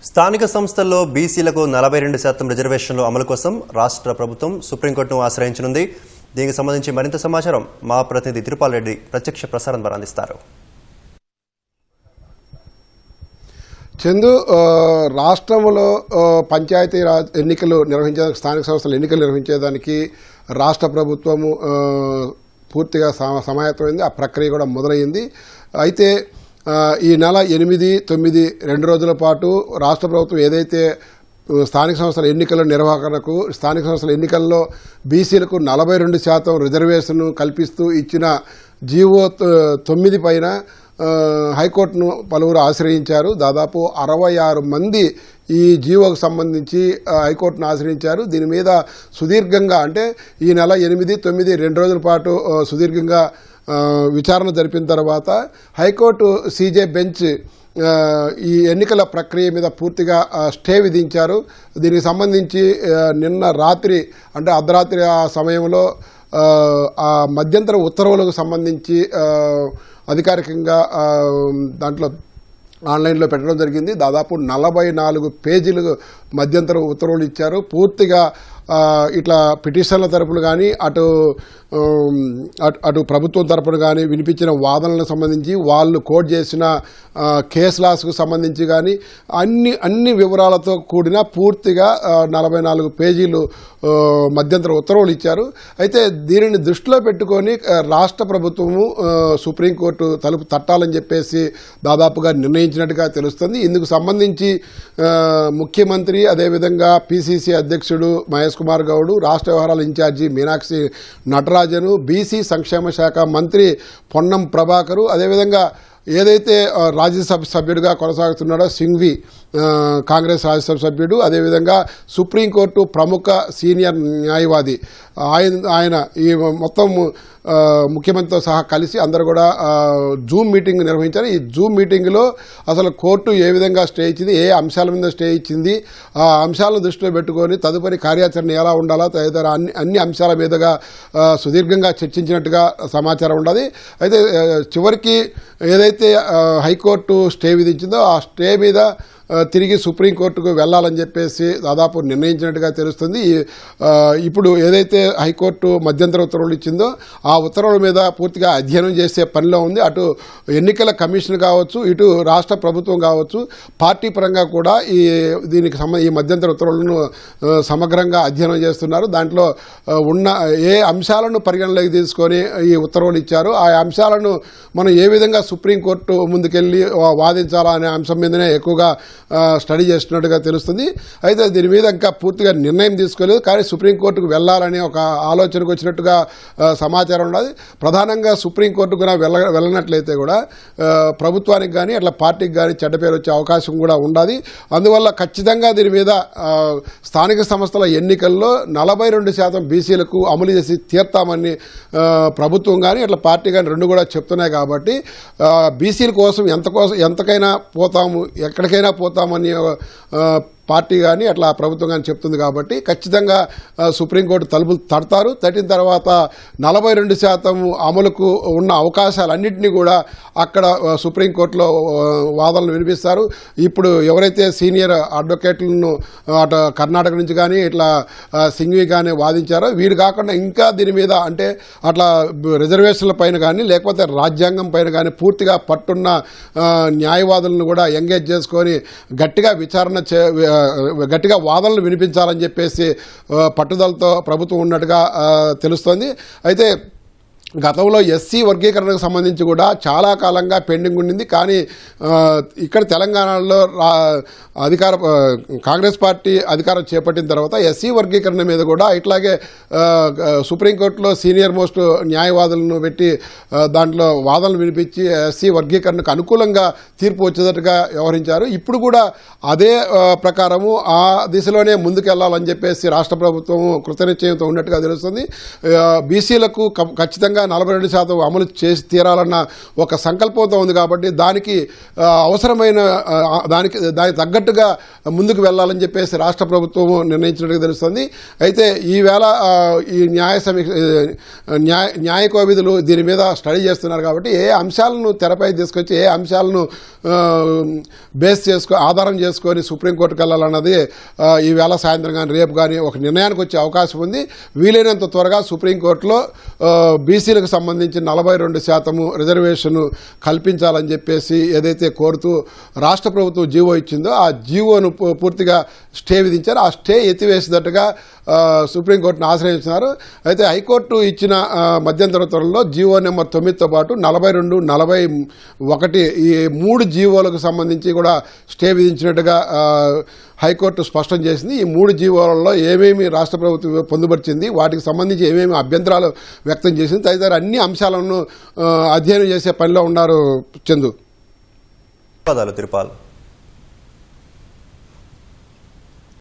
స్థానిక సంస్థల్లో బీసీలకు 42% రిజర్వేషన్లు అమలు కోసం రాష్ట్ర ప్రభుత్వం సుప్రీంకోర్టును ఆశ్రయించనుంది. దీనికి సంబంధించి మరింత సమాచారం మా ప్రతినిధి తిరుపాల్ రెడ్డి ప్రత్యక్ష ప్రసారం ద్వారా అందిస్తారు. చందు, రాష్ట్రంలో పంచాయతీరాజ్ ఎన్నికలు నిర్వహించేదానికి, స్థానిక సంస్థల ఎన్నికలు నిర్వహించేదానికి రాష్ట్ర ప్రభుత్వము పూర్తిగా సమాయత్తమైంది. ఆ ప్రక్రియ కూడా మొదలైంది. అయితే ఈ నెల 8, 9 2 రోజుల పాటు రాష్ట్ర ప్రభుత్వం ఏదైతే స్థానిక సంస్థల ఎన్నికల నిర్వహణకు, స్థానిక సంస్థల ఎన్నికల్లో బీసీలకు 42% రిజర్వేషన్ కల్పిస్తూ ఇచ్చిన జీవో 9 పైన హైకోర్టును పలువురు ఆశ్రయించారు. దాదాపు 66 మంది ఈ జీవోకు సంబంధించి హైకోర్టును ఆశ్రయించారు. దీని మీద సుదీర్ఘంగా, అంటే ఈ నెల 8, 9 2 రోజుల పాటు సుదీర్ఘంగా విచారణ జరిపిన తర్వాత హైకోర్టు సీజే బెంచ్ ఈ ఎన్నికల ప్రక్రియ మీద పూర్తిగా స్టే విధించారు. దీనికి సంబంధించి నిన్న రాత్రి, అంటే అర్ధరాత్రి ఆ సమయంలో ఆ మధ్యంతర ఉత్తర్వులకు సంబంధించి అధికారికంగా దాంట్లో ఆన్లైన్లో పెట్టడం జరిగింది. దాదాపు 44 పేజీలు మధ్యంతర ఉత్తర్వులు ఇచ్చారు. పూర్తిగా ఇట్లా పిటిషన్ల తరపున కానీ అటు ప్రభుత్వం తరపున కానీ వినిపించిన వాదనలకు సంబంధించి, వాళ్ళు కోట్ చేసిన కేస్ లాస్కు సంబంధించి కానీ అన్ని వివరాలతో కూడిన పూర్తిగా 44 పేజీలు మధ్యంతర ఉత్తర్వులు ఇచ్చారు. అయితే దీనిని దృష్టిలో పెట్టుకొని రాష్ట్ర ప్రభుత్వము సుప్రీంకోర్టు తలుపు తట్టాలని చెప్పేసి దాదాపుగా నిర్ణయించినట్టుగా తెలుస్తుంది. ఇందుకు సంబంధించి ముఖ్యమంత్రి, అదేవిధంగా పిసిసి అధ్యక్షుడు మహేష్ కుమార్ గౌడ్, రాష్ట్ర వ్యవహారాల ఇన్ఛార్జి మీనాక్షి నటరాజన్, బీసీ సంక్షేమ శాఖ మంత్రి పొన్నం ప్రభాకర్, అదేవిధంగా ఏదైతే రాజ్యసభ సభ్యుడిగా కొనసాగుతున్నాడో సింఘ్వి, కాంగ్రెస్ రాజ్యసభ సభ్యుడు, అదేవిధంగా సుప్రీంకోర్టు ప్రముఖ సీనియర్ న్యాయవాది ఆయన ఈ మొత్తం ముఖ్యమంత్రితో సహా కలిసి అందరూ కూడా జూమ్ మీటింగ్ నిర్వహించారు. ఈ జూమ్ మీటింగ్లో అసలు కోర్టు ఏ విధంగా స్టే ఇచ్చింది, ఏ అంశాల మీద స్టే ఇచ్చింది, ఆ అంశాలను దృష్టిలో పెట్టుకొని తదుపరి కార్యాచరణ ఎలా ఉండాలో తదితర అన్ని అంశాల మీదుగా సుదీర్ఘంగా చర్చించినట్టుగా సమాచారం ఉన్నది. అయితే చివరికి ఏదైతే హైకోర్టు స్టే విధించిందో ఆ స్టే మీద తిరిగి సుప్రీంకోర్టుకు వెళ్లాలని చెప్పేసి దాదాపు నిర్ణయించినట్టుగా తెలుస్తుంది. ఇప్పుడు ఏదైతే హైకోర్టు మధ్యంతర ఉత్తర్వులు ఇచ్చిందో ఆ ఉత్తర్వుల మీద పూర్తిగా అధ్యయనం చేసే పనిలో ఉంది. అటు ఎన్నికల కమిషన్ కావచ్చు, ఇటు రాష్ట్ర ప్రభుత్వం కావచ్చు, పార్టీ పరంగా కూడా ఈ మధ్యంతర ఉత్తర్వులను సమగ్రంగా అధ్యయనం చేస్తున్నారు. దాంట్లో ఉన్న ఏ అంశాలను పరిగణలోకి తీసుకొని ఈ ఉత్తర్వులు ఇచ్చారో ఆ అంశాలను మనం ఏ విధంగా సుప్రీంకోర్టు ముందుకెళ్లి వాదించాలా అనే అంశం మీదనే ఎక్కువగా స్టడీ చేస్తున్నట్టుగా తెలుస్తుంది. అయితే దీని మీద ఇంకా పూర్తిగా నిర్ణయం తీసుకోలేదు. కానీ సుప్రీంకోర్టుకు వెళ్లాలని ఒక ఆలోచనకు వచ్చినట్టుగా సమాచారం ఉన్నది. ప్రధానంగా సుప్రీంకోర్టుకు వెళ్ళనట్లయితే కూడా ప్రభుత్వానికి కానీ అట్లా పార్టీకి కానీ చెడ్డ పేరు వచ్చే అవకాశం కూడా ఉన్నది. అందువల్ల ఖచ్చితంగా దీని మీద స్థానిక సంస్థల ఎన్నికల్లో 42% బీసీలకు అమలు చేసి తీర్తామని ప్రభుత్వం కానీ అట్లా పార్టీ కానీ రెండు కూడా చెప్తున్నాయి. కాబట్టి బీసీల కోసం ఎంతకైనా పోతాము, ఎక్కడికైనా పోతామని పార్టీ కానీ అట్లా ప్రభుత్వం కానీ చెప్తుంది. కాబట్టి ఖచ్చితంగా సుప్రీంకోర్టు తలుపులు తడతారు. తట్టిన తర్వాత 42% అమలుకు ఉన్న అవకాశాలన్నింటినీ కూడా అక్కడ సుప్రీంకోర్టులో వాదనలు వినిపిస్తారు. ఇప్పుడు ఎవరైతే సీనియర్ అడ్వకేట్లను అటు కర్ణాటక నుంచి కానీ ఇట్లా సింఘ్వి కానీ వాదించారో వీరు కాకుండా ఇంకా దీని మీద, అంటే అట్లా రిజర్వేషన్ల పైన కానీ లేకపోతే రాజ్యాంగం పైన కానీ పూర్తిగా పట్టున్న న్యాయవాదులను కూడా ఎంగేజ్ చేసుకొని గట్టిగా వాదనలు వినిపించాలని చెప్పేసి పట్టుదలతో ప్రభుత్వం ఉన్నట్టుగా తెలుస్తోంది. అయితే గతంలో ఎస్సీ వర్గీకరణకు సంబంధించి కూడా చాలా కాలంగా పెండింగ్ ఉండింది. కానీ ఇక్కడ తెలంగాణలో కాంగ్రెస్ పార్టీ అధికారం చేపట్టిన తర్వాత ఎస్సీ వర్గీకరణ మీద కూడా ఇట్లాగే సుప్రీంకోర్టులో సీనియర్ మోస్ట్ న్యాయవాదులను పెట్టి దాంట్లో వాదనలు వినిపించి ఎస్సీ వర్గీకరణకు అనుకూలంగా తీర్పు వచ్చేటట్టుగా వ్యవహరించారు. ఇప్పుడు కూడా అదే ప్రకారము ఆ దిశలోనే ముందుకెళ్లాలని చెప్పేసి రాష్ట్ర ప్రభుత్వం కృతనిశ్చయంతో ఉన్నట్టుగా తెలుస్తుంది. బీసీలకు ఖచ్చితంగా ఖచ్చితంగా 42% అమలు చేసి తీరాలన్న ఒక సంకల్పంతో ఉంది కాబట్టి దానికి అవసరమైన దానికి తగ్గట్టుగా ముందుకు వెళ్ళాలని చెప్పేసి రాష్ట్ర ప్రభుత్వం నిర్ణయించినట్టుగా తెలుస్తుంది. అయితే ఈవేళ ఈ న్యాయ కోవిధులు దీని మీద స్టడీ చేస్తున్నారు కాబట్టి ఏ అంశాలను తెరపై తీసుకొచ్చి ఏ అంశాలను ఆధారం చేసుకొని సుప్రీంకోర్టుకు వెళ్ళాలన్నది ఈవేళ సాయంత్రం కానీ రేపు కానీ ఒక నిర్ణయానికి వచ్చే అవకాశం ఉంది. వీలైనంత త్వరగా సుప్రీంకోర్టులో బీసీలకు సంబంధించి 42% రిజర్వేషన్ కల్పించాలని చెప్పేసి ఏదైతే కోరుతూ రాష్ట్ర ప్రభుత్వం జీవో ఇచ్చిందో ఆ జీవోను పూర్తిగా స్టే విధించారు. ఆ స్టే ఎత్తివేసినట్టుగా సుప్రీంకోర్టును ఆశ్రయించినారు. అయితే హైకోర్టు ఇచ్చిన మధ్యంతర ఉత్తర్వుల్లో జీవో నెంబర్ 9తో పాటు 42, 41 ఈ 3 జీవోలకు సంబంధించి కూడా స్టే విధించినట్టుగా హైకోర్టు స్పష్టం చేసింది. ఈ 3 జీవోలలో ఏమేమి రాష్ట్ర ప్రభుత్వం పొందుపరిచింది, వాటికి సంబంధించి ఏమేమి అభ్యంతరాలు వ్యక్తం చేసింది తదితర అన్ని అంశాలను అధ్యయనం చేసే పనిలో ఉన్నారు. చందు. ధన్యవాదాలు తిరుపాల్.